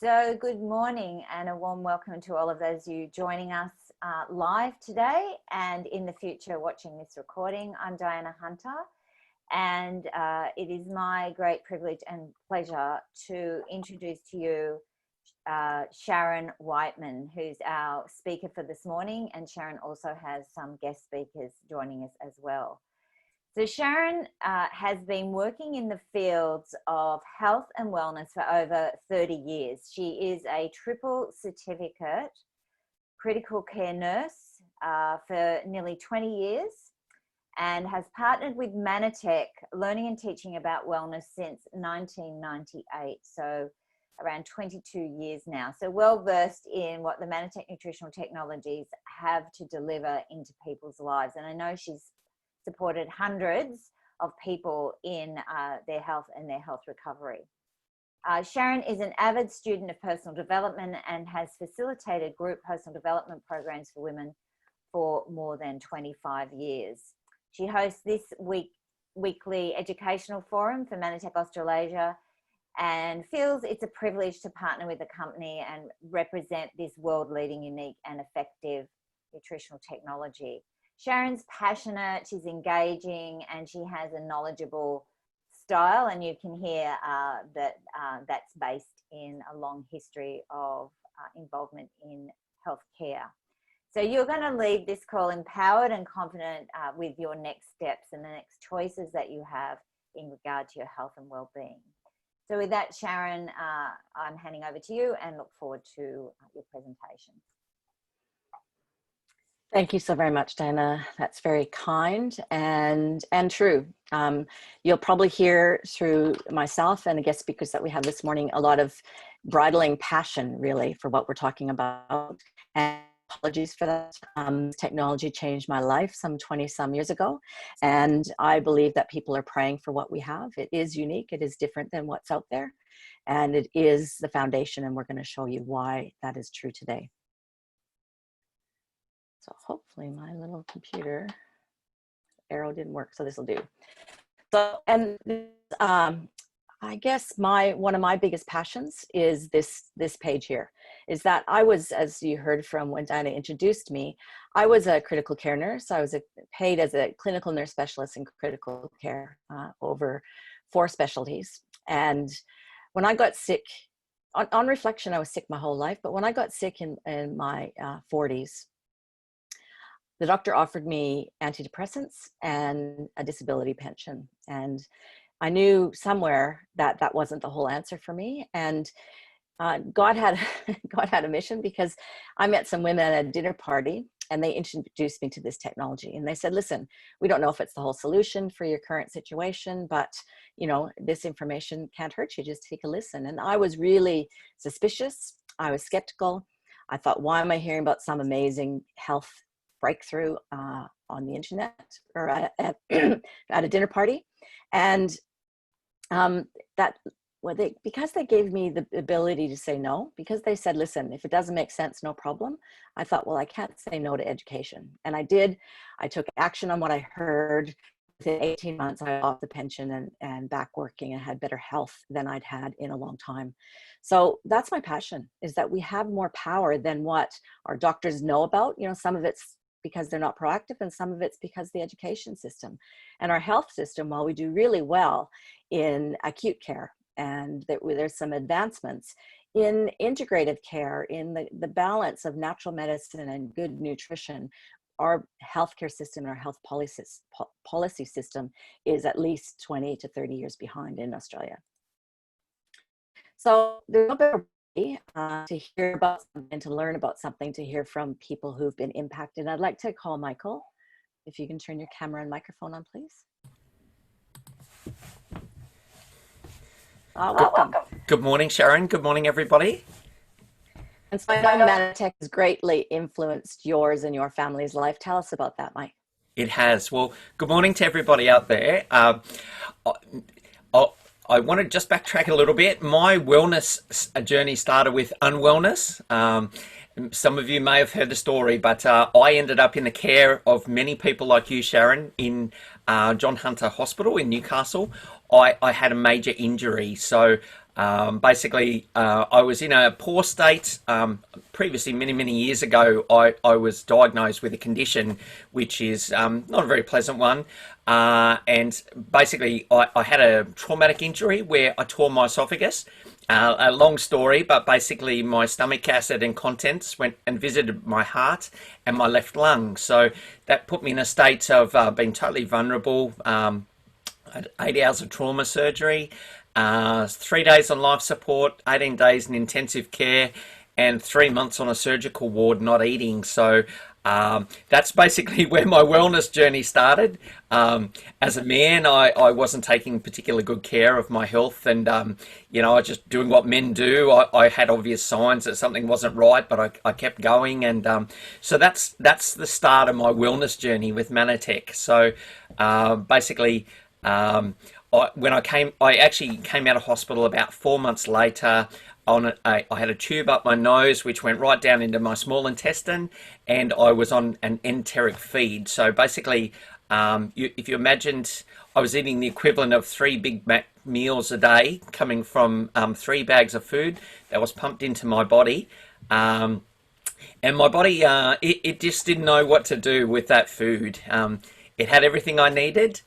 So good morning and a warm welcome to all of those you joining us live today and in the future watching this recording. I'm Diana Hunter, and it is my great privilege and pleasure to introduce to you Sharon Whiteman, who's our speaker for this morning, and Sharon also has some guest speakers joining us as well. So Sharon has been working in the fields of health and wellness for over 30 years. She is a triple certificate critical care nurse for nearly 20 years and has partnered with Manatech, learning and teaching about wellness since 1998. So around 22 years now. So well versed in what the Manatech nutritional technologies have to deliver into people's lives. And I know she's supported hundreds of people in their health and their health recovery. Sharon is an avid student of personal development and has facilitated group personal development programs for women for more than 25 years. She hosts this weekly educational forum for Manatech Australasia and feels it's a privilege to partner with the company and represent this world-leading, unique and effective nutritional technology. Sharon's passionate, she's engaging, and she has a knowledgeable style, and you can hear that's based in a long history of involvement in healthcare. So you're going to leave this call empowered and confident with your next steps and the next choices that you have in regard to your health and well-being. So with that, Sharon, I'm handing over to you and look forward to your presentation. Thank you so very much, Diana. That's very kind and true. You'll probably hear through myself and the guest speakers that we have this morning a lot of bridling passion, really, for what we're talking about. And apologies for that. Technology changed my life some 20-some years ago, and I believe that people are praying for what we have. It is unique. It is different than what's out there, and it is the foundation, and we're going to show you why that is true today. So hopefully my little computer arrow didn't work, so this will do. So, and I guess one of my biggest passions is this page here, is that I was, as you heard from when Diana introduced me, I was a critical care nurse. I was paid as a clinical nurse specialist in critical care over 4 specialties. And when I got sick, on reflection, I was sick my whole life, but when I got sick in my 40s, the doctor offered me antidepressants and a disability pension. And I knew somewhere that that wasn't the whole answer for me. And God had a mission, because I met some women at a dinner party and they introduced me to this technology. And they said, listen, we don't know if it's the whole solution for your current situation, but you know, this information can't hurt you. Just take a listen. And I was really suspicious. I was skeptical. I thought, why am I hearing about some amazing health breakthrough on the internet or at a dinner party? And because they gave me the ability to say no, because they said, listen, if it doesn't make sense, no problem. I thought, well, I can't say no to education. And I did. I took action on what I heard. Within 18 months, I was off the pension and back working and had better health than I'd had in a long time. So that's my passion, is that we have more power than what our doctors know about. You know, some of it's because they're not proactive, and some of it's because the education system and our health system, while we do really well in acute care, and there's some advancements in integrative care, in the balance of natural medicine and good nutrition, our healthcare system and our health policy system is at least 20 to 30 years behind in Australia. So there's no better way to hear about something and to learn about something, to hear from people who've been impacted. I'd like to call Michael. If you can turn your camera and microphone on, please. Welcome. Good morning, Sharon. Good morning, everybody. And so I know Manatech has greatly influenced yours and your family's life. Tell us about that, Mike. It has. Well, good morning to everybody out there. I want to just backtrack a little bit. My wellness journey started with unwellness. Some of you may have heard the story, but I ended up in the care of many people like you, Sharon, in John Hunter Hospital in Newcastle. I had a major injury. So basically, I was in a poor state. Previously, many years ago, I was diagnosed with a condition which is not a very pleasant one. And basically, I had a traumatic injury where I tore my esophagus. A long story, but basically my stomach acid and contents went and visited my heart and my left lung. So that put me in a state of being totally vulnerable. I had 8 hours of trauma surgery, 3 days on life support, 18 days in intensive care, and 3 months on a surgical ward not eating. So that's basically where my wellness journey started. As a man, I wasn't taking particularly good care of my health, and you know, I was just doing what men do. I had obvious signs that something wasn't right, but I kept going, and so that's the start of my wellness journey with Manatech. So basically, I actually came out of hospital about 4 months later. I had a tube up my nose which went right down into my small intestine, and I was on an enteric feed. So basically, if you imagined, I was eating the equivalent of 3 Big Mac meals a day, coming from 3 bags of food that was pumped into my body. And my body, it just didn't know what to do with that food. It had everything I needed.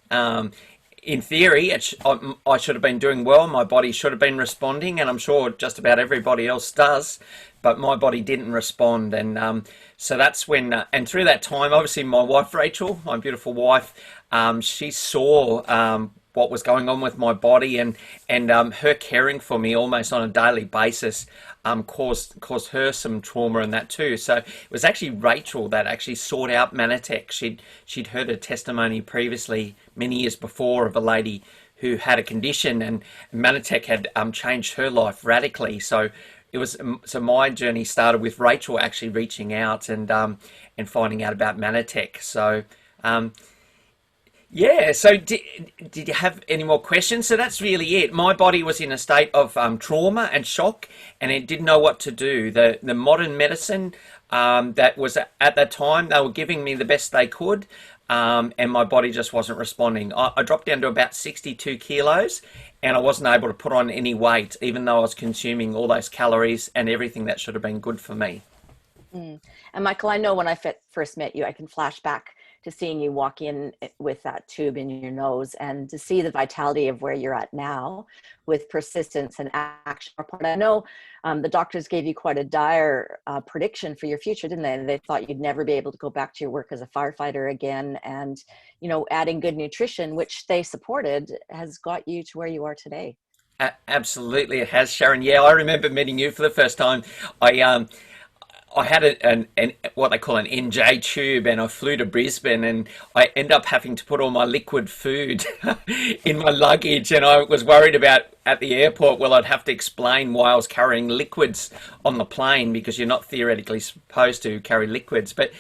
In theory, I should have been doing well. My body should have been responding, and I'm sure just about everybody else does, but my body didn't respond. And so that's when, and through that time, obviously my wife, Rachel, my beautiful wife, she saw what was going on with my body, and her caring for me almost on a daily basis caused her some trauma in that too. So it was actually Rachel that actually sought out Manatech. She'd heard a testimony previously many years before of a lady who had a condition, and Manatech had changed her life radically. So my journey started with Rachel actually reaching out and finding out about Manatech. So yeah, so did you have any more questions? So that's really it. My body was in a state of trauma and shock, and it didn't know what to do. The modern medicine that was at that time, they were giving me the best they could, and my body just wasn't responding. I dropped down to about 62 kilos, and I wasn't able to put on any weight, even though I was consuming all those calories and everything that should have been good for me. And Michael, I know when I first met you, I can flash back to seeing you walk in with that tube in your nose, and to see the vitality of where you're at now with persistence and action. I know the doctors gave you quite a dire prediction for your future, didn't they? They thought you'd never be able to go back to your work as a firefighter again. And, you know, adding good nutrition, which they supported, has got you to where you are today. Absolutely, it has, Sharon. Yeah, I remember meeting you for the first time. I had an what they call an NJ tube, and I flew to Brisbane, and I ended up having to put all my liquid food in my luggage, and I was worried about at the airport, well, I'd have to explain why I was carrying liquids on the plane, because you're not theoretically supposed to carry liquids. But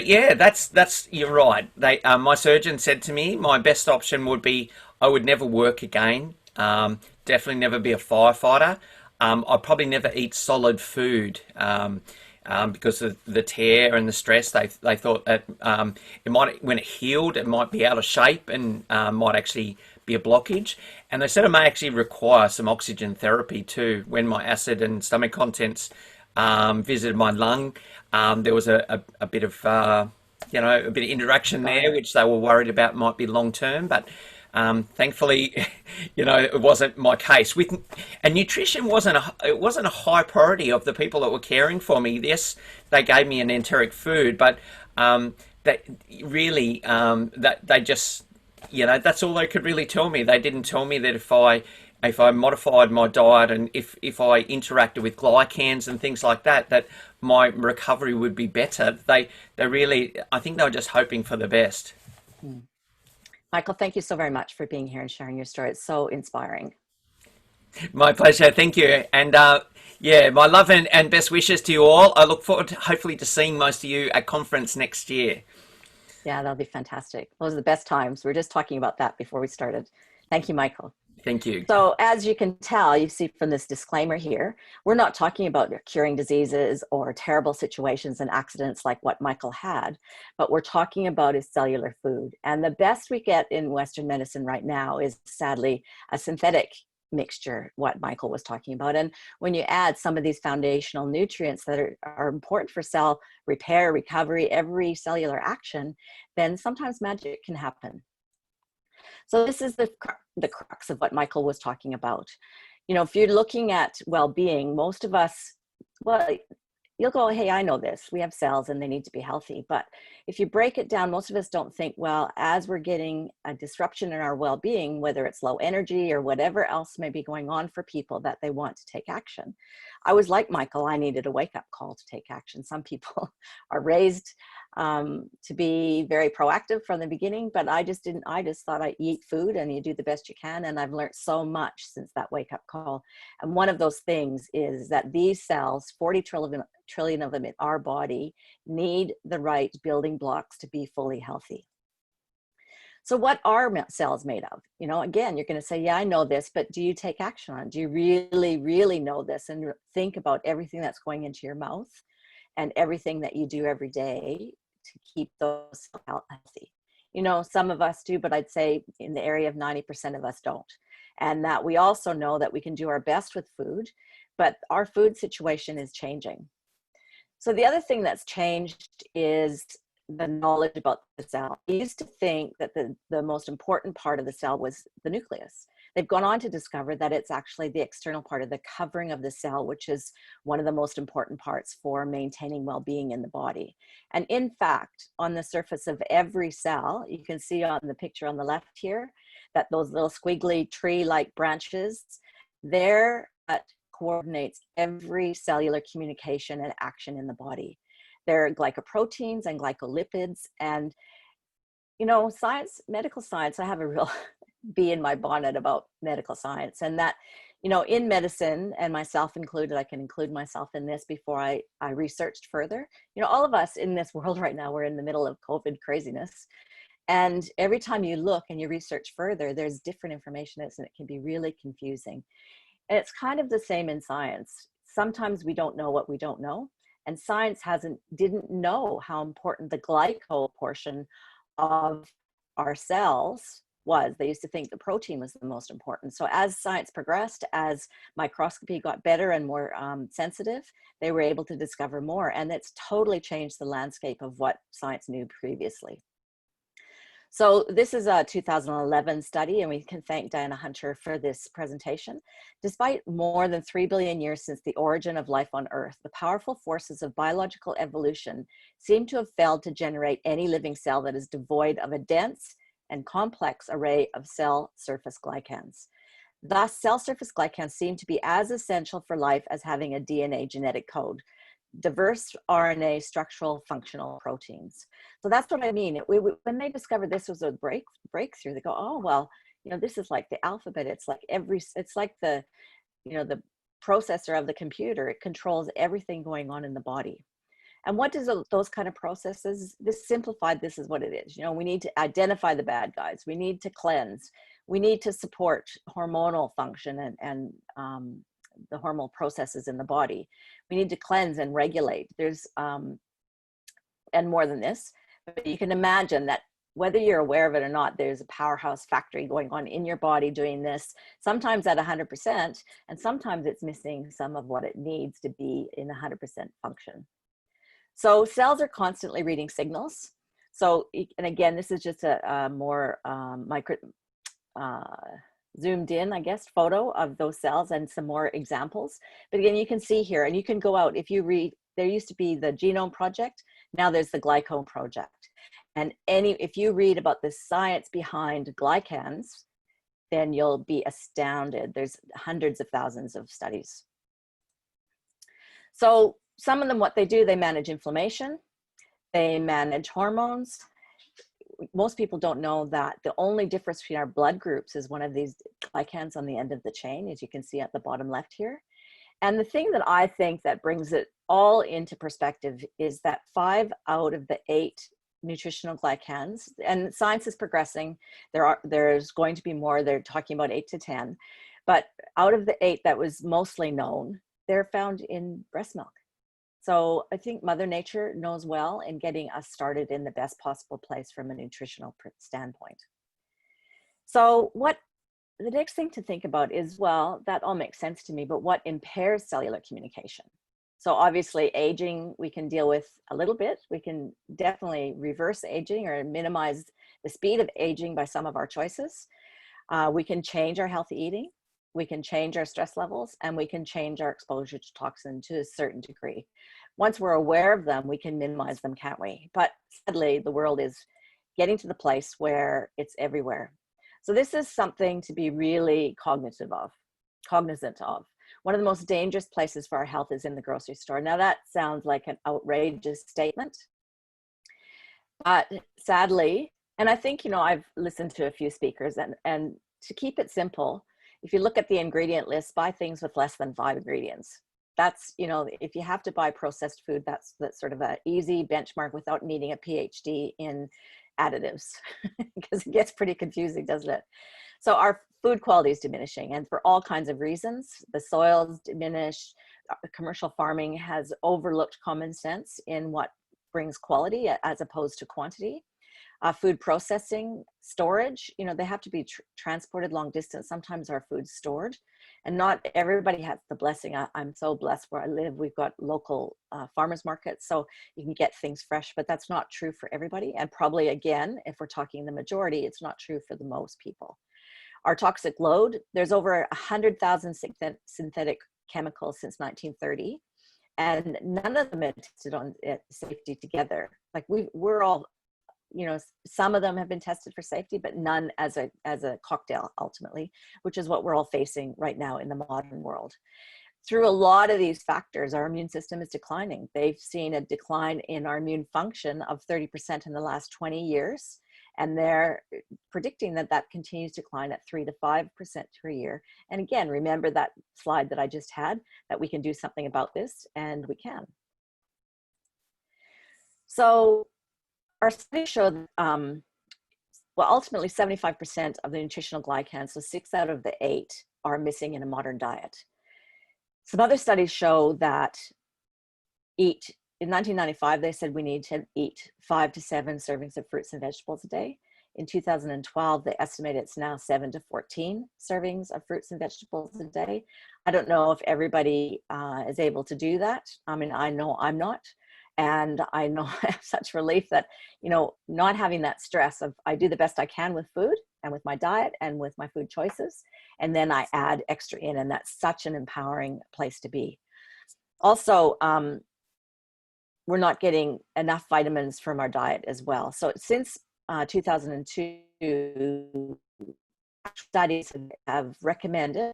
yeah, that's you're right. My surgeon said to me my best option would be I would never work again. Definitely never be a firefighter. I'd probably never eat solid food. Because of the tear and the stress, they thought that it might, when it healed, it might be out of shape and might actually be a blockage. And they said it may actually require some oxygen therapy too. When my acid and stomach contents visited my lung, there was a bit of a bit of interaction there, which they were worried about might be long term, but. Thankfully, it wasn't my case. And nutrition wasn't a high priority of the people that were caring for me. Yes, they gave me an enteric food, but that really that they just that's all they could really tell me. They didn't tell me that if I modified my diet and if I interacted with glycans and things like that, that my recovery would be better. They really, I think they were just hoping for the best. Michael, thank you so very much for being here and sharing your story. It's so inspiring. My pleasure. Thank you. And my love and best wishes to you all. I look forward to hopefully to seeing most of you at conference next year. Yeah, that'll be fantastic. Those are the best times. We were just talking about that before we started. Thank you, Michael. Thank you. So as you can tell, you see from this disclaimer here, we're not talking about curing diseases or terrible situations and accidents like what Michael had, but we're talking about is cellular food. And the best we get in Western medicine right now is sadly a synthetic mixture, what Michael was talking about. And when you add some of these foundational nutrients that are important for cell repair, recovery, every cellular action, then sometimes magic can happen. So this is the crux of what Michael was talking about. You know, if you're looking at well-being, most of us, well, you'll go, hey, I know this. We have cells and they need to be healthy. But if you break it down, most of us don't think, well, as we're getting a disruption in our well-being, whether it's low energy or whatever else may be going on for people, that they want to take action. I was like Michael, I needed a wake-up call to take action. Some people are raised to be very proactive from the beginning, but I just didn't. I just thought I eat food and you do the best you can. And I've learned so much since that wake-up call. And one of those things is that these cells, 40 trillion of them in our body, need the right building blocks to be fully healthy. So what are cells made of? You know, again, you're going to say, yeah, I know this, but do you take action on it? Do you really, really know this and think about everything that's going into your mouth and everything that you do every day to keep those healthy? You know, some of us do, but I'd say in the area of 90% of us don't. And that we also know that we can do our best with food, but our food situation is changing. So the other thing that's changed is the knowledge about the cell. We used to think that the most important part of the cell was the nucleus. They've gone on to discover that it's actually the external part of the covering of the cell, which is one of the most important parts for maintaining well-being in the body. And in fact, on the surface of every cell, you can see on the picture on the left here, that those little squiggly tree-like branches, they're what coordinates every cellular communication and action in the body. They're glycoproteins and glycolipids. And, you know, science, medical science, I have a real bee in my bonnet about medical science. And that, you know, in medicine, and myself included, I can include myself in this before I researched further. You know, all of us in this world right now, we're in the middle of COVID craziness. And every time you look and you research further, there's different information, and it can be really confusing. And it's kind of the same in science. Sometimes we don't know what we don't know. And science didn't know how important the glyco portion of our cells was. They used to think the protein was the most important. So as science progressed, as microscopy got better and more sensitive, they were able to discover more. And it's totally changed the landscape of what science knew previously. So this is a 2011 study, and we can thank Diana Hunter for this presentation. Despite more than 3 billion years since the origin of life on Earth, the powerful forces of biological evolution seem to have failed to generate any living cell that is devoid of a dense and complex array of cell surface glycans. Thus, cell surface glycans seem to be as essential for life as having a DNA genetic code. Diverse RNA structural functional proteins. So that's what I mean. When they discovered this was a breakthrough, they go, oh, well, you know, this is like the alphabet. It's like it's like the, you know, the processor of the computer. It controls everything going on in the body. And what does those kind of processes, this simplified, this is what it is. You know, we need to identify the bad guys. We need to cleanse. We need to support hormonal function and the hormonal processes in the body. We need to cleanse and regulate. There's, and more than this, but you can imagine that whether you're aware of it or not, there's a powerhouse factory going on in your body doing this, sometimes at 100%, and sometimes it's missing some of what it needs to be in 100% function. So cells are constantly reading signals. So, and again, this is just a more zoomed in, I guess, photo of those cells and some more examples. But again, you can see here, and you can go out, if you read, there used to be the Genome Project, now there's the Glycome Project. And if you read about the science behind glycans, then you'll be astounded. There's hundreds of thousands of studies. So some of them, what they do, they manage inflammation, they manage hormones. Most people don't know that the only difference between our blood groups is one of these glycans on the end of the chain, as you can see at the bottom left here. And the thing that I think that brings it all into perspective is that 5 out of the 8 nutritional glycans, and science is progressing. There's going to be more. They're talking about 8 to 10, but out of the 8 that was mostly known, they're found in breast milk. So I think Mother Nature knows well in getting us started in the best possible place from a nutritional standpoint. So what the next thing to think about is, well, that all makes sense to me, but what impairs cellular communication? So obviously aging, we can deal with a little bit. We can definitely reverse aging or minimize the speed of aging by some of our choices. We can change our healthy eating. We can change our stress levels, and we can change our exposure to toxin to a certain degree. Once we're aware of them, we can minimize them, can't we? But sadly, the world is getting to the place where it's everywhere. So this is something to be really cognizant of. One of the most dangerous places for our health is in the grocery store. Now that sounds like an outrageous statement, but sadly, and I think, I've listened to a few speakers, and to keep it simple, if you look at the ingredient list, buy things with less than 5 ingredients. That's, if you have to buy processed food, that's sort of an easy benchmark without needing a PhD in additives, because it gets pretty confusing, doesn't it? So our food quality is diminishing, and for all kinds of reasons. The soils diminish. Commercial farming has overlooked common sense in what brings quality as opposed to quantity. Food processing, storage, they have to be transported long distance. Sometimes our food's stored, and not everybody has the blessing. I'm so blessed where I live. We've got local farmers markets, so you can get things fresh, but that's not true for everybody. And probably, again, if we're talking the majority, it's not true for the most people. Our toxic load, there's over 100,000 synthetic chemicals since 1930, and none of them have tested on safety together. Like we're all, some of them have been tested for safety, but none as a cocktail ultimately, which is what we're all facing right now in the modern world. Through a lot of these factors, our immune system is declining. They've seen a decline in our immune function of 30% in the last 20 years. And they're predicting that continues to decline at 3 to 5% per year. And again, remember that slide that I just had, that we can do something about this, and we can. So our studies show that, ultimately 75% of the nutritional glycans, so 6 out of the 8, are missing in a modern diet. Some other studies show that in 1995, they said we need to eat 5 to 7 servings of fruits and vegetables a day. In 2012, they estimate it's now 7 to 14 servings of fruits and vegetables a day. I don't know if everybody is able to do that. I mean, I know I'm not. And I know I have such relief that, not having that stress of, I do the best I can with food and with my diet and with my food choices. And then I add extra in, and that's such an empowering place to be. Also, we're not getting enough vitamins from our diet as well. So since 2002, studies have recommended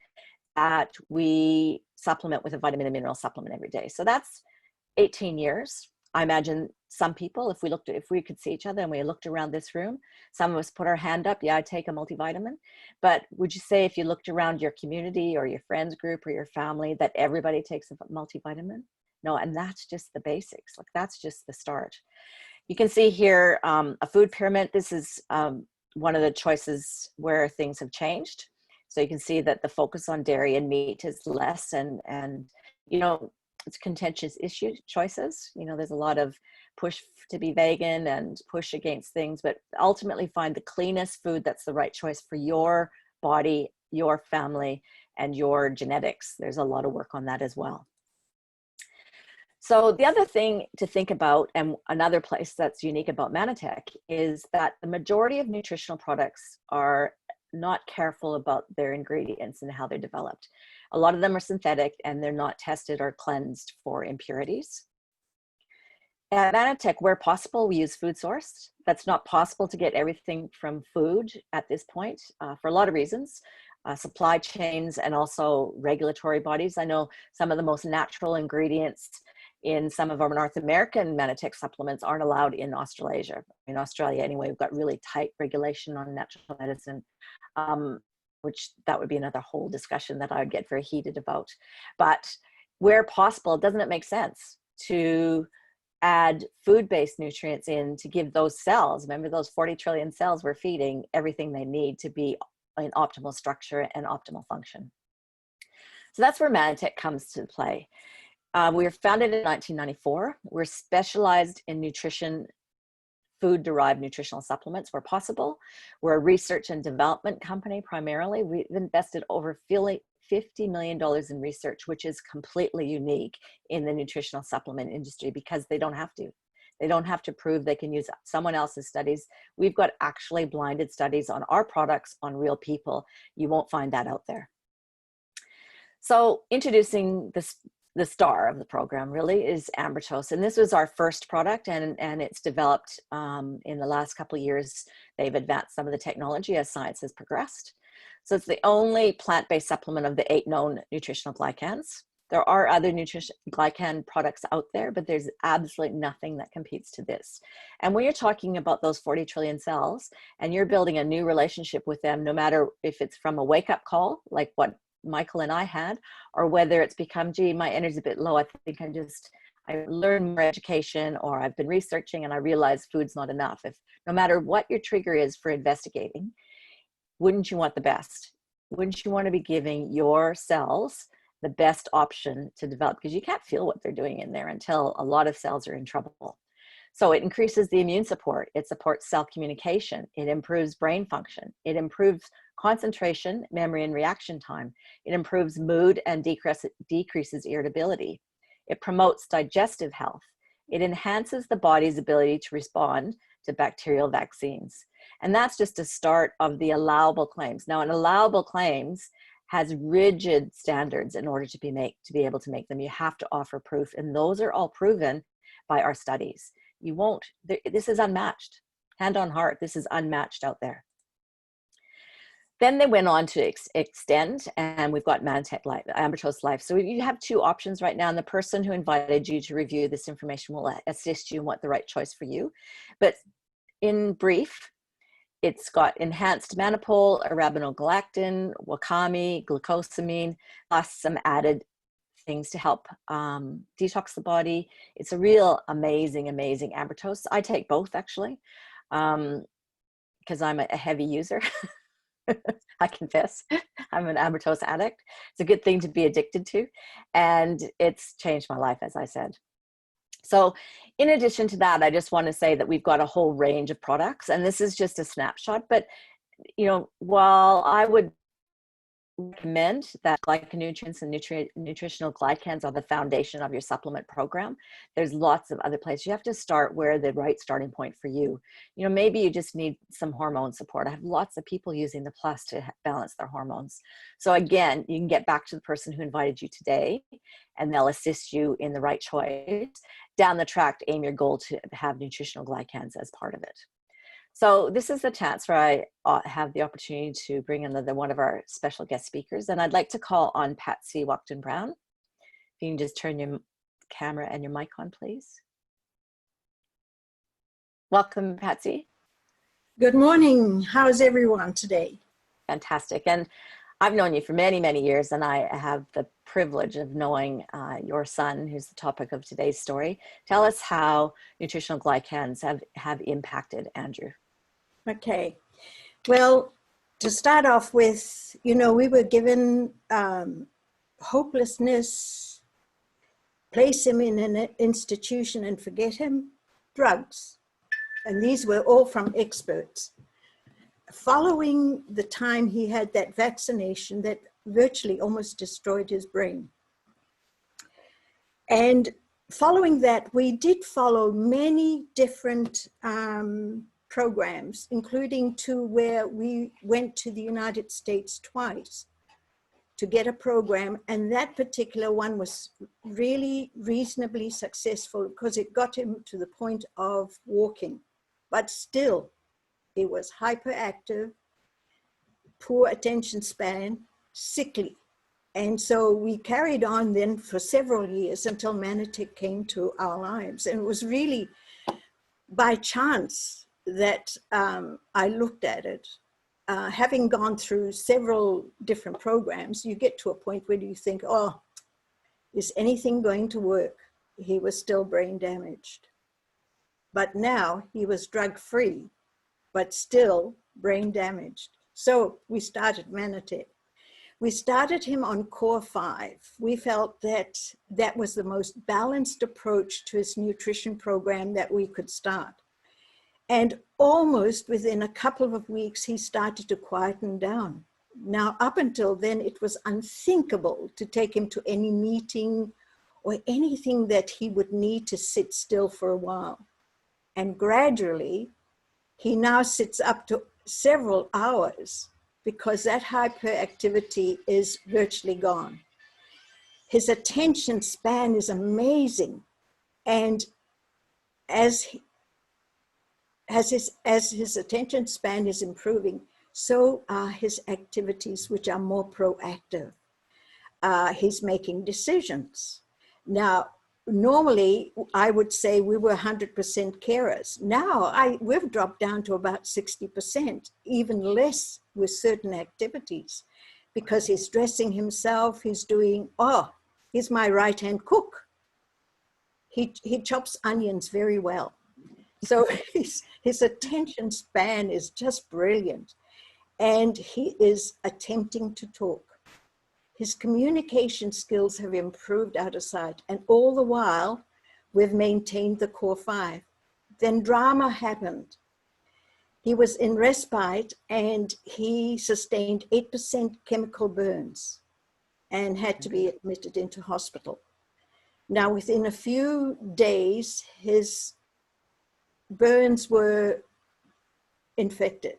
that we supplement with a vitamin and mineral supplement every day. So that's 18 years. I imagine some people, if we could see each other and we looked around this room, some of us put our hand up, yeah, I'd take a multivitamin. But would you say if you looked around your community or your friends group or your family that everybody takes a multivitamin? No, and that's just the basics. Like, that's just the start. You can see here a food pyramid. This is one of the choices where things have changed. So you can see that the focus on dairy and meat is less, and it's contentious issue choices. There's a lot of push to be vegan and push against things, but ultimately find the cleanest food that's the right choice for your body, your family, and your genetics. There's a lot of work on that as well. So the other thing to think about, and another place that's unique about Manatech, is that the majority of nutritional products are not careful about their ingredients and how they're developed. A lot of them are synthetic, and they're not tested or cleansed for impurities. At Manatech, where possible, we use food source. That's not possible to get everything from food at this point for a lot of reasons. Supply chains and also regulatory bodies. I know some of the most natural ingredients in some of our North American Manatech supplements aren't allowed in Australasia. In Australia, anyway, we've got really tight regulation on natural medicine, which that would be another whole discussion that I would get very heated about. But where possible, doesn't it make sense to add food-based nutrients in to give those cells, remember those 40 trillion cells we're feeding, everything they need to be in optimal structure and optimal function. So that's where Manatech comes to play. We were founded in 1994. We're specialized in nutrition, food-derived nutritional supplements where possible. We're a research and development company primarily. We've invested over $50 million in research, which is completely unique in the nutritional supplement industry because they don't have to. They don't have to prove they can use someone else's studies. We've got actually blinded studies on our products on real people. You won't find that out there. So introducing the star of the program really is Ambertose. And this was our first product, and it's developed in the last couple of years. They've advanced some of the technology as science has progressed. So it's the only plant-based supplement of the 8 known nutritional glycans. There are other glycan products out there, but there's absolutely nothing that competes to this. And when you're talking about those 40 trillion cells and you're building a new relationship with them, no matter if it's from a wake-up call, like what Michael and I had, or whether it's become, gee, my energy's a bit low, I think I learned more education, or I've been researching and I realize food's not enough. If no matter what your trigger is for investigating, wouldn't you want the best? Wouldn't you want to be giving your cells the best option to develop? Because you can't feel what they're doing in there until a lot of cells are in trouble. So it increases the immune support. It supports cell communication. It improves brain function. It improves concentration, memory, and reaction time. It improves mood and decreases irritability. It promotes digestive health. It enhances the body's ability to respond to bacterial vaccines. And that's just a start of the allowable claims. Now, an allowable claims has rigid standards in order to be able to make them. You have to offer proof, and those are all proven by our studies. You won't, this is unmatched. Hand on heart, this is unmatched out there. Then they went on to extend, and we've got Manatech Life, Ambertose Life. So you have 2 options right now, and the person who invited you to review this information will assist you in what the right choice for you. But in brief, it's got enhanced manopole, arabinogalactin, wakame, glucosamine, plus some added things to help detox the body. It's a real amazing Ambertose. I take both actually, because I'm a heavy user. I confess, I'm an Ambertose addict. It's a good thing to be addicted to, and it's changed my life, as I said. So in addition to that, I just want to say that we've got a whole range of products, and this is just a snapshot. But, you know, while I would recommend that glyconutrients and nutritional glycans are the foundation of your supplement program, there's lots of other places. You have to start where the right starting point for you. You know, maybe you just need some hormone support. I have lots of people using the Plus to balance their hormones. So again, you can get back to the person who invited you today, and they'll assist you in the right choice. Down the track, aim your goal to have nutritional glycans as part of it. So this is the chance where I have the opportunity to bring in one of our special guest speakers. And I'd like to call on Patsy Wachton-Brown. If you can just turn your camera and your mic on, please. Welcome, Patsy. Good morning. How's everyone today? Fantastic. And I've known you for many, many years, and I have the privilege of knowing your son, who's the topic of today's story. Tell us how nutritional glycans have impacted Andrew. Okay. Well, to start off with, you know, we were given hopelessness, place him in an institution and forget him, drugs. And these were all from experts. Following the time he had that vaccination that virtually almost destroyed his brain. And following that, we did follow many different programs, including 2 where we went to the United States twice to get a program. And that particular one was really reasonably successful because it got him to the point of walking, but still, he was hyperactive, poor attention span, sickly. And so we carried on then for several years until Manatech came to our lives. And it was really by chance that I looked at it. Having gone through several different programs, you get to a point where you think, oh, is anything going to work? he was still brain damaged. But now he was drug-free, but still brain damaged. So we started Manatech. We started him on Core 5. We felt that that was the most balanced approach to his nutrition program that we could start. And almost within a couple of weeks, he started to quieten down. Now, up until then, it was unthinkable to take him to any meeting or anything that he would need to sit still for a while. And gradually, he now sits up to several hours because that hyperactivity is virtually gone. His attention span is amazing. And as his attention span is improving, so are his activities, which are more proactive. He's making decisions. Now, normally, I would say we were 100% carers. Now, we've dropped down to about 60%, even less with certain activities, because he's dressing himself, he's doing, he's my right-hand cook. He chops onions very well. So his attention span is just brilliant. And he is attempting to talk. His communication skills have improved out of sight. And all the while, we've maintained the Core 5. Then drama happened. He was in respite and he sustained 8% chemical burns and had to be admitted into hospital. Now, within a few days, his burns were infected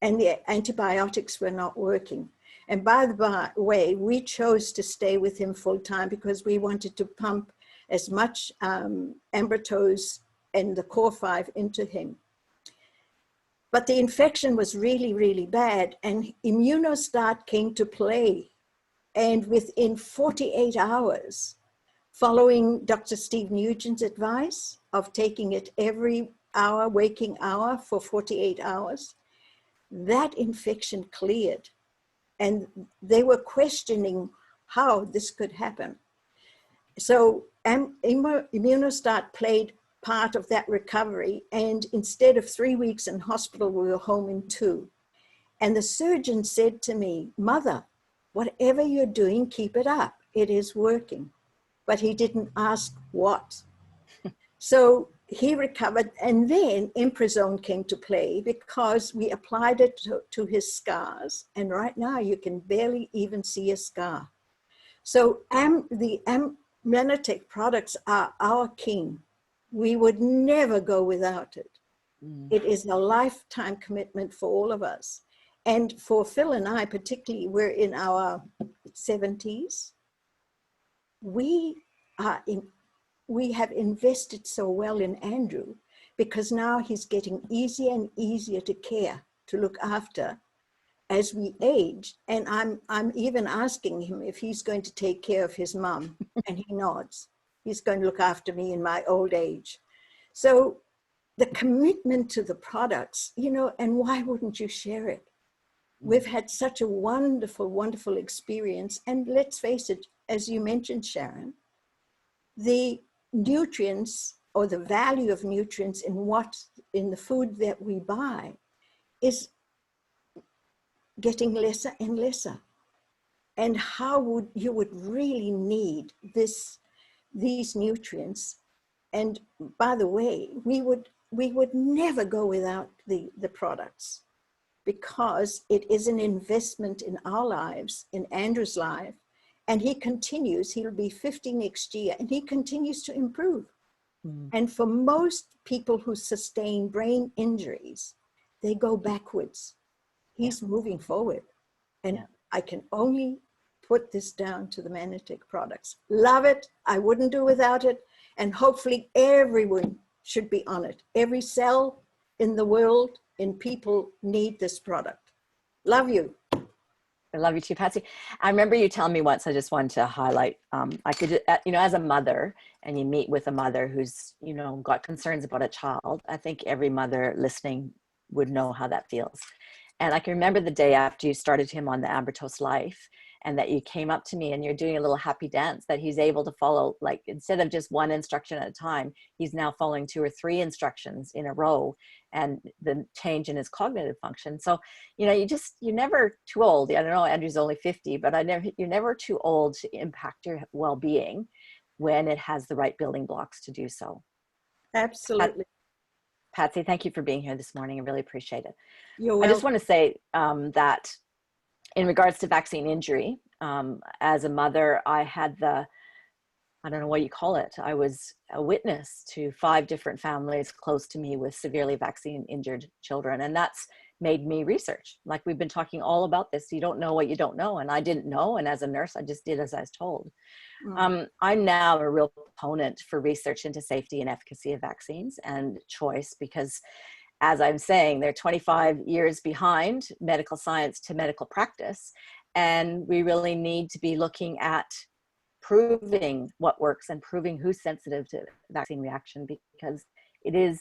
and the antibiotics were not working. And by the way, we chose to stay with him full time because we wanted to pump as much Ambitose and the Core 5 into him. But the infection was really, really bad, and Immunestart came to play. And within 48 hours, following Dr. Steve Nugent's advice of taking it every hour, waking hour for 48 hours, that infection cleared. And they were questioning how this could happen. So Immunestart played part of that recovery. And instead of 3 weeks in hospital, we were home in 2. And the surgeon said to me, "Mother, whatever you're doing, keep it up. It is working." But he didn't ask what. So he recovered, and then Imprazone came to play because we applied it to his scars, and right now you can barely even see a scar. So the Manatech products are our king. We would never go without it. It is a lifetime commitment for all of us. And for Phil and I, particularly, we're in our 70s. We have invested so well in Andrew because now he's getting easier and easier to care, to look after as we age. And I'm even asking him if he's going to take care of his mom, and he nods. He's going to look after me in my old age. So the commitment to the products, and why wouldn't you share it? We've had such a wonderful, wonderful experience. And let's face it, as you mentioned, Sharon, the nutrients or the value of nutrients in the food that we buy is getting lesser and lesser. And how you would really need these nutrients. And by the way, we would never go without the products, because it is an investment in our lives, in Andrew's life. And he'll be 50 next year, and he continues to improve. And for most people who sustain brain injuries, they go backwards. He's moving forward. And I can only put this down to the Manatech products. Love it. I wouldn't do without it. And hopefully everyone should be on it. Every cell in the world, in people, need this product. Love you. I love you too, Patsy. I remember you telling me once, I just wanted to highlight, I could, as a mother, and you meet with a mother who's, got concerns about a child, I think every mother listening would know how that feels. And I can remember the day after you started him on the Ambitose Life, and that you came up to me and you're doing a little happy dance, that he's able to follow, like, instead of just one instruction at a time, he's now following 2 or 3 instructions in a row, and the change in his cognitive function. So, you know, you're never too old. I don't know, Andrew's only 50, but you're never too old to impact your well-being when it has the right building blocks to do so. Absolutely. Patsy, thank you for being here this morning. I really appreciate it. You're I welcome. just want to say that in regards to vaccine injury, as a mother, I had I don't know what you call it. I was a witness to 5 different families close to me with severely vaccine injured children. And that's made me research. Like, we've been talking all about this. You don't know what you don't know. And I didn't know. And as a nurse, I just did as I was told. I'm now a real proponent for research into safety and efficacy of vaccines and choice, because as I'm saying, they're 25 years behind medical science to medical practice. And we really need to be looking at proving what works and proving who's sensitive to vaccine reaction, because it is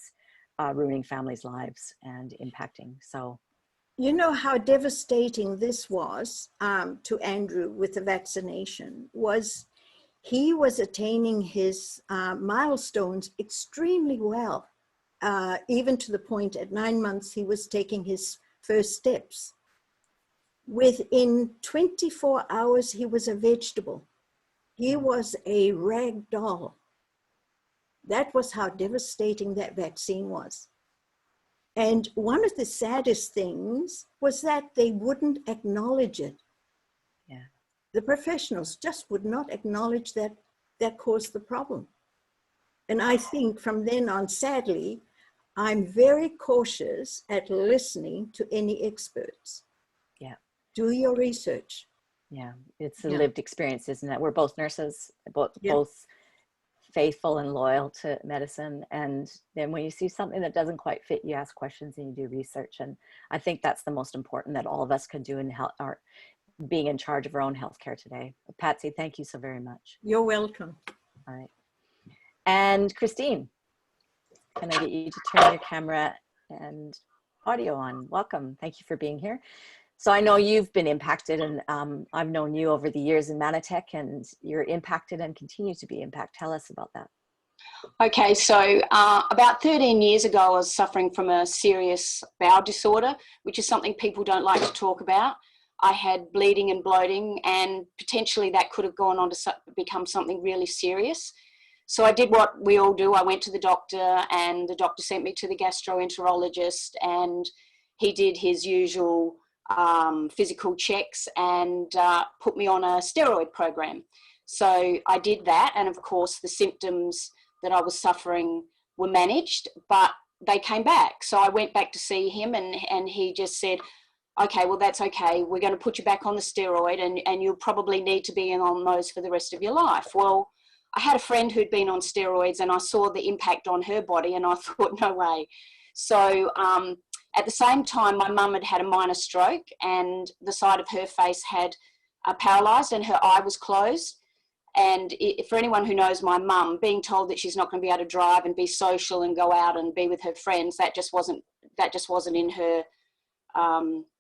ruining families' lives and impacting. So, you know how devastating this was to Andrew with the vaccination. He was attaining his milestones extremely well, even to the point at 9 months he was taking his first steps. Within 24 hours, he was a vegetable. He was a rag doll. That was how devastating that vaccine was. And one of the saddest things was that they wouldn't acknowledge it. yeah. The professionals just would not acknowledge that caused the problem. And I think from then on, sadly, I'm very cautious at listening to any experts. Yeah. Do your research. Yeah. It's a lived experience, isn't it? We're both nurses, both faithful and loyal to medicine. And then when you see something that doesn't quite fit, you ask questions and you do research. And I think that's the most important that all of us can do in being in charge of our own healthcare today. Patsy, thank you so very much. You're welcome. All right. And Christine, can I get you to turn your camera and audio on? Welcome. Thank you for being here. So I know you've been impacted, and I've known you over the years in Manatech, and you're impacted and continue to be impacted. Tell us about that. Okay, so about 13 years ago, I was suffering from a serious bowel disorder, which is something people don't like to talk about. I had bleeding and bloating, and potentially that could have gone on to become something really serious. So I did what we all do. I went to the doctor, and the doctor sent me to the gastroenterologist, and he did his usual physical checks and put me on a steroid program. So I did that, and of course the symptoms that I was suffering were managed, but they came back. So I went back to see him, and he just said, okay, well, that's okay. We're going to put you back on the steroid, and you'll probably need to be on those for the rest of your life. Well, I had a friend who'd been on steroids, and I saw the impact on her body, and I thought, no way. So at the same time, my mum had had a minor stroke, and the side of her face had paralysed, and her eye was closed. And for anyone who knows my mum, being told that she's not going to be able to drive and be social and go out and be with her friends, that just wasn't in her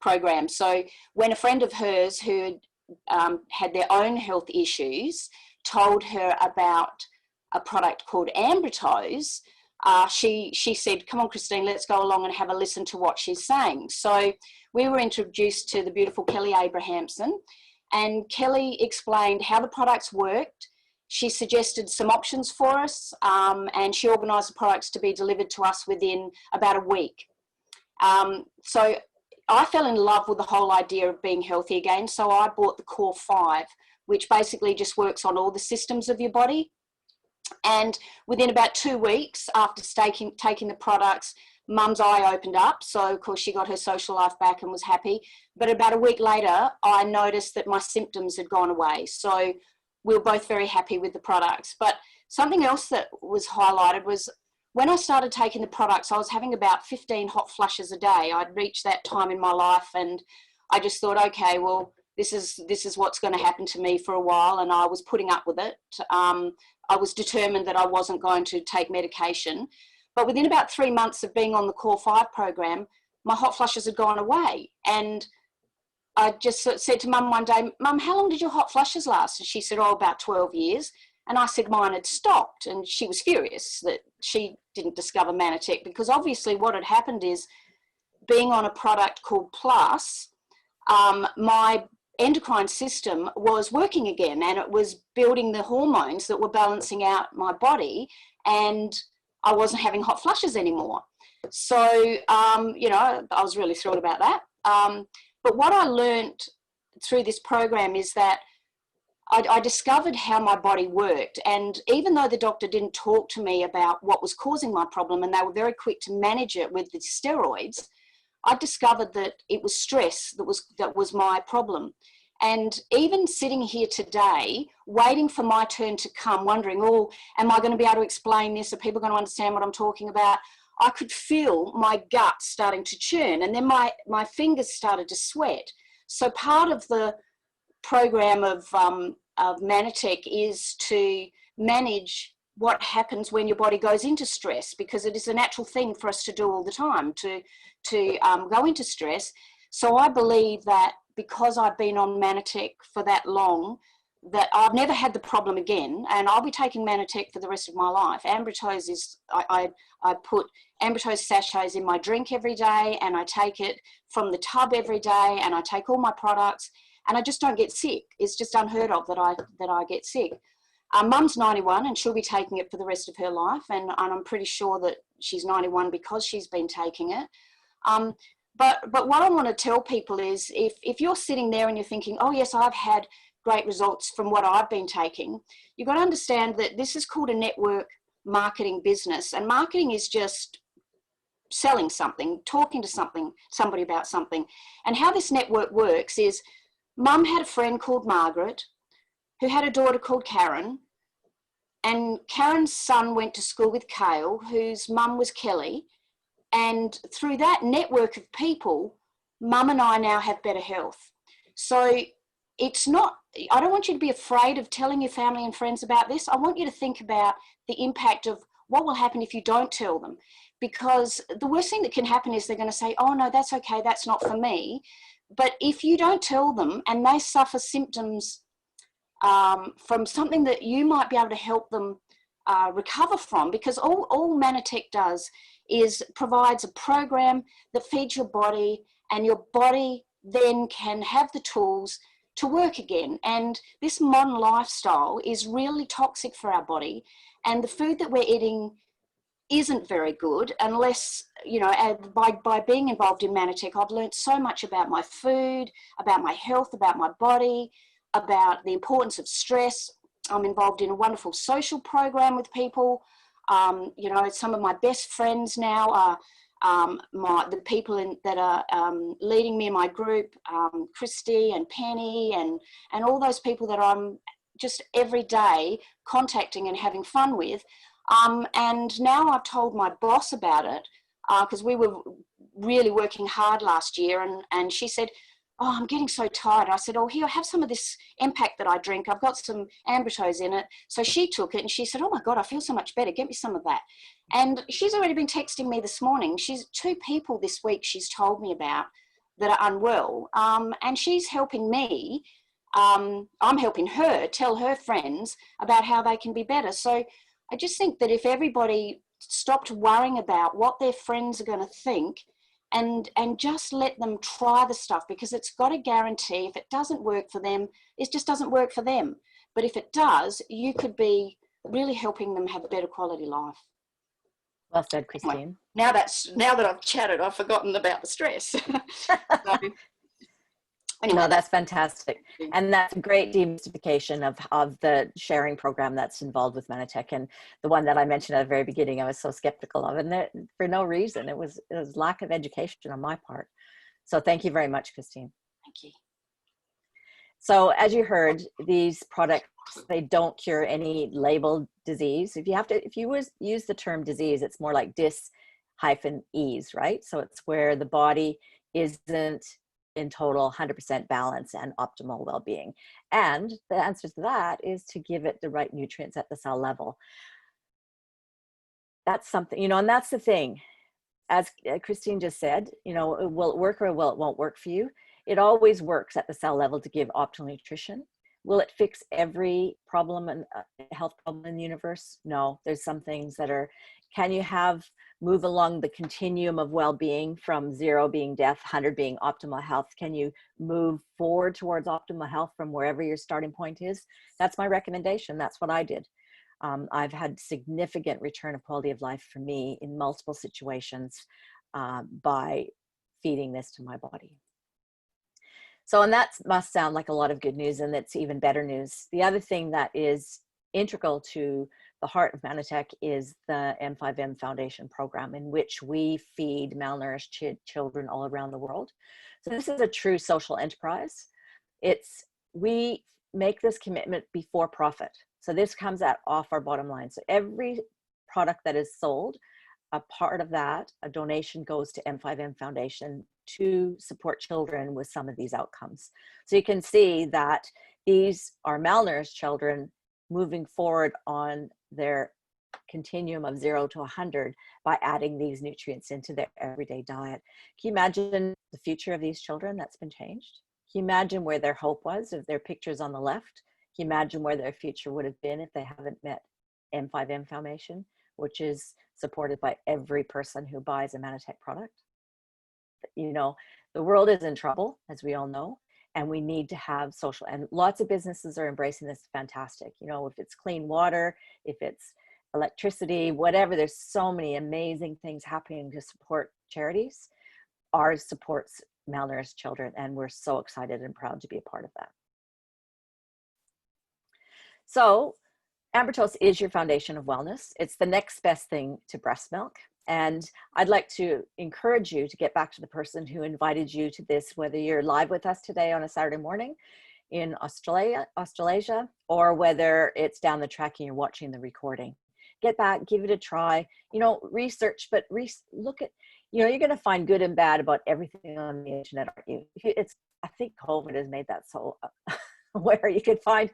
program. So when a friend of hers who had their own health issues told her about a product called Ambritose, she said, come on, Christine, let's go along and have a listen to what she's saying. So we were introduced to the beautiful Kelly Abrahamson, and Kelly explained how the products worked. She suggested some options for us, and she organised the products to be delivered to us within about a week. So I fell in love with the whole idea of being healthy again. So I bought the Core 5, which basically just works on all the systems of your body. And within about 2 weeks after taking the products, Mum's eye opened up. So of course she got her social life back and was happy. But about a week later, I noticed that my symptoms had gone away. So we were both very happy with the products. But something else that was highlighted was when I started taking the products, I was having about 15 hot flushes a day. I'd reached that time in my life, and I just thought, okay, well, this is what's going to happen to me for a while, and I was putting up with it. I was determined that I wasn't going to take medication. But within about 3 months of being on the Core 5 program, my hot flushes had gone away. And I just said to Mum one day, Mum, how long did your hot flushes last? And she said, oh, about 12 years. And I said mine had stopped. And she was furious that she didn't discover Manatech, because obviously what had happened is, being on a product called Plus, my endocrine system was working again, and it was building the hormones that were balancing out my body, and I wasn't having hot flushes anymore. So, you know, I was really thrilled about that. But what I learned through this program is that I discovered how my body worked. And even though the doctor didn't talk to me about what was causing my problem, and they were very quick to manage it with the steroids, I discovered that it was stress that was my problem. And even sitting here today, waiting for my turn to come, wondering, oh, am I going to be able to explain this? Are people going to understand what I'm talking about? I could feel my gut starting to churn, and then my fingers started to sweat. So part of the program of Manatech is to manage what happens when your body goes into stress, because it is a natural thing for us to do all the time, to go into stress. So I believe that because I've been on Manatech for that long, that I've never had the problem again, and I'll be taking Manatech for the rest of my life. Ambitose is, I put Ambitose sachets in my drink every day, and I take it from the tub every day, and I take all my products, and I just don't get sick. It's just unheard of that I get sick. Mum's 91, and she'll be taking it for the rest of her life, and I'm pretty sure that she's 91 because she's been taking it. But what I want to tell people is, if you're sitting there and you're thinking, oh yes, I've had great results from what I've been taking, you've got to understand that this is called a network marketing business, and marketing is just selling something, talking to somebody about something. And how this network works is, Mum had a friend called Margaret who had a daughter called Karen, and Karen's son went to school with Cale, whose mum was Kelly. And through that network of people, Mum and I now have better health. So it's not, I don't want you to be afraid of telling your family and friends about this. I want you to think about the impact of what will happen if you don't tell them. Because the worst thing that can happen is they're going to say, oh no, that's okay, that's not for me. But if you don't tell them and they suffer symptoms from something that you might be able to help them recover from, because all Manatech does is provides a program that feeds your body, and your body then can have the tools to work again. And this modern lifestyle is really toxic for our body, and the food that we're eating isn't very good unless, you know, by being involved in Manatech, I've learned so much about my food, about my health, about my body, about the importance of stress. I'm involved in a wonderful social program with people. You know, some of my best friends now are the people that are leading me in my group, Christy and Penny and all those people that I'm just every day contacting and having fun with. And now I've told my boss about it, because we were really working hard last year, and she said, oh, I'm getting so tired. I said, oh, here, have some of this Impact that I drink. I've got some Ambitose in it. So she took it and she said, oh my God, I feel so much better. Get me some of that. And she's already been texting me this morning. She's 2 people this week she's told me about that are unwell. And she's helping me. I'm helping her tell her friends about how they can be better. So I just think that if everybody stopped worrying about what their friends are going to think, and just let them try the stuff, because it's got a guarantee. If it doesn't work for them, it just doesn't work for them. But if it does, you could be really helping them have a better quality life. Well said, Christine. Anyway, now that I've chatted, I've forgotten about the stress. Anyway, no, that's fantastic. And that's a great demystification of the sharing program that's involved with Manatech. And the one that I mentioned at the very beginning, I was so skeptical of, and for no reason. It was lack of education on my part. So thank you very much, Christine. Thank you. So as you heard, these products, they don't cure any labeled disease. If you use the term disease, it's more like dis-ease, right? So it's where the body isn't in total 100% balance and optimal well-being. And the answer to that is to give it the right nutrients at the cell level. That's something, you know, and that's the thing. As Christine just said, you know, will it work or it won't work for you? It always works at the cell level to give optimal nutrition. Will it fix every problem and health problem in the universe? No, there's some things that are, can you move along the continuum of well-being from 0 being death, 100 being optimal health? Can you move forward towards optimal health from wherever your starting point is? That's my recommendation. That's what I did. I've had significant return of quality of life for me in multiple situations by feeding this to my body. So, and that must sound like a lot of good news, and it's even better news. The other thing that is integral to the heart of Manatech is the M5M Foundation program, in which we feed malnourished children all around the world. So this is a true social enterprise. We make this commitment before profit. So this comes off our bottom line. So every product that is sold, a part of that, a donation goes to M5M Foundation to support children with some of these outcomes. So you can see that these are malnourished children moving forward on their continuum of 0 to 100 by adding these nutrients into their everyday diet. Can you imagine the future of these children that's been changed? Can you imagine where their hope was if their picture's on the left? Can you imagine where their future would have been if they haven't met M5M Foundation, which is supported by every person who buys a Manatech product? You know, the world is in trouble, as we all know, and we need to have social, and lots of businesses are embracing this. Fantastic. You know, if it's clean water, if it's electricity, whatever, there's so many amazing things happening to support charities. Ours supports malnourished children, and we're so excited and proud to be a part of that. So Ambertose is your foundation of wellness. It's the next best thing to breast milk. And I'd like to encourage you to get back to the person who invited you to this, whether you're live with us today on a Saturday morning in Australasia, or whether it's down the track and you're watching the recording. Get back, give it a try, you know, research, but look at, you know, you're going to find good and bad about everything on the internet, aren't you? I think COVID has made that so where you could find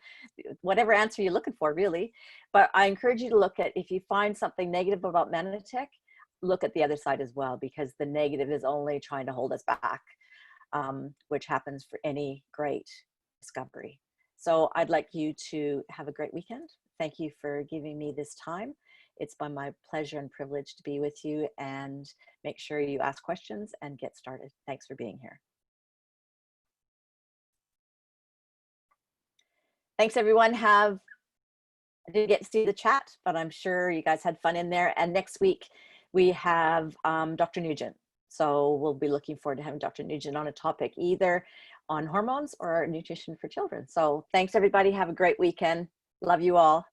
whatever answer you're looking for, really. But I encourage you to look at, if you find something negative about Manatech, look at the other side as well, because the negative is only trying to hold us back, which happens for any great discovery. So I'd like you to have a great weekend. Thank you for giving me this time. It's been my pleasure and privilege to be with you, and make sure you ask questions and get started. Thanks for being here. Thanks, everyone. I didn't get to see the chat, but I'm sure you guys had fun in there. And next week we have Dr. Nugent. So we'll be looking forward to having Dr. Nugent on a topic either on hormones or nutrition for children. So thanks, everybody. Have a great weekend. Love you all.